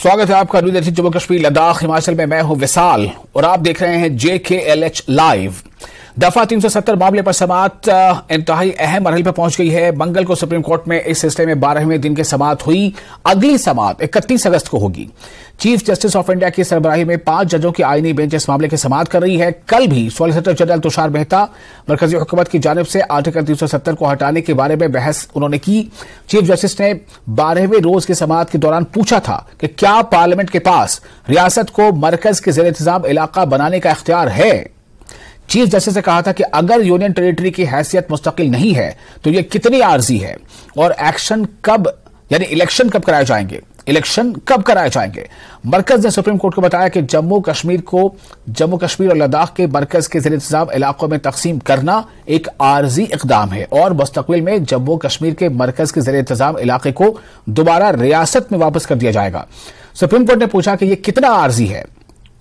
स्वागत है आपका न्यूज़ 18 जम्मू कश्मीर लद्दाख हिमाचल में। मैं हूं विशाल और आप देख रहे हैं JKLH लाइव। दफा 370 मामले पर समाअत इंतहाई अहम मरहले पर पहुंच गई है। मंगल को सुप्रीम कोर्ट में इस सिलसिले में 12वें दिन की समाअत हुई। अगली समाअत 31 अगस्त को होगी। चीफ जस्टिस ऑफ इंडिया की सरबराही में 5 जजों की आईनी बेंच इस मामले की समाअत कर रही है। कल भी सॉलिसिटर जनरल तुषार मेहता मरकजी हुकूमत की जानिब से आर्टिकल 370 को हटाने के बारे में बहस उन्होंने की। चीफ जस्टिस ने 12वें रोज की समाअत के दौरान पूछा था कि क्या पार्लियामेंट के पास रियासत को मरकज के ज़ेर इंतजाम इलाका बनाने का इख्तियार है। चीफ जस्टिस ने कहा था कि अगर यूनियन टेरिटरी की हैसियत मुस्तकिल नहीं है तो यह कितनी आर्जी है और एक्शन कब यानी इलेक्शन कब कराए जाएंगे। मरकज ने सुप्रीम कोर्ट को बताया कि जम्मू कश्मीर और लद्दाख के मरकज के ज़ेर इंतजाम इलाकों में तकसीम करना एक आर्जी इकदाम है और मुस्तकबिल में जम्मू कश्मीर के मरकज के ज़ेर इंतजाम इलाके को दोबारा रियासत में वापस कर दिया जाएगा। सुप्रीम कोर्ट ने पूछा कि यह कितना आर्जी है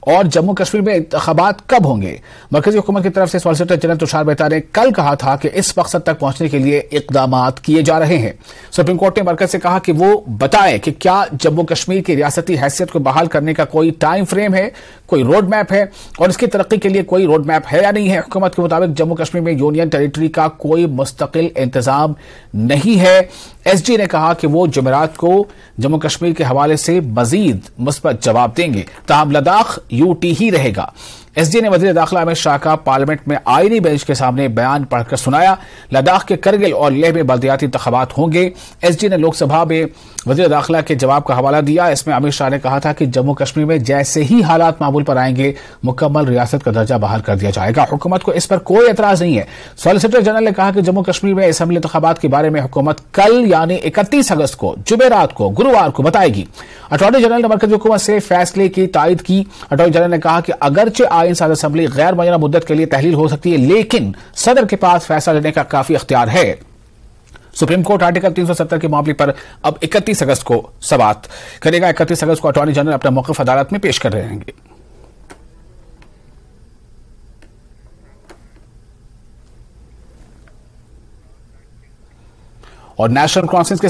और जम्मू कश्मीर में इंतखाबात कब होंगे। मरकजी हुकूमत की तरफ से सॉलिसिटर जनरल तुषार मेहता ने कल कहा था कि इस मकसद तक पहुंचने के लिए इकदामात किए जा रहे हैं। सुप्रीम कोर्ट ने मरकज से कहा कि वो बताए कि क्या जम्मू कश्मीर की रियासती हैसियत को बहाल करने का कोई टाइम फ्रेम है, कोई रोड मैप है और इसकी तरक्की के लिए कोई रोड मैप है या नहीं है। हुकूमत के मुताबिक जम्मू कश्मीर में यूनियन टेरिटरी का कोई मुस्तकिल इंतजाम नहीं है। SG ने कहा कि वो जुमेरात को जम्मू कश्मीर के हवाले से मजीद मुस्बत जवाब देंगे, ताहम लद्दाख UT ही रहेगा। SG ने वज़ीर दाखिला अमित शाह का पार्लियामेंट में आईनी बेंच के सामने बयान पढ़कर सुनाया। लद्दाख के करगिल और लेह में बल्दियाती इंतखाबात होंगे। SG ने लोकसभा में वज़ीर दाखिला के जवाब का हवाला दिया। इसमें अमित शाह ने कहा था कि जम्मू कश्मीर में जैसे ही हालात मामूल पर आएंगे मुकम्मल रियासत का दर्जा बहाल कर दिया जाएगा। हुकूमत को इस पर कोई एतराज नहीं है। सॉलिसिटर जनरल ने कहा कि जम्मू कश्मीर में असेंबली इंतखाबात के बारे में हुकूमत कल यानी 31 अगस्त को जुमेरात को गुरुवार को बताएगी। अटॉर्नी जनरल ने मरकजी हुकूमत से फैसले की तायद की। अटॉर्नी जनरल ने कहा कि अगरचे आईन साज असेंबली गैर मुअय्यना मुद्दत के लिए तहलील हो सकती है, लेकिन सदर के पास फैसला लेने का काफी इख्तियार है। सुप्रीम कोर्ट आर्टिकल 370 के मामले पर अब 31 अगस्त को समाअत करेगा। 31 अगस्त को अटॉर्नी जनरल अपना मौक़िफ़ अदालत में पेश कर रहे होंगे। और नेशनल कॉन्फ्रेंस के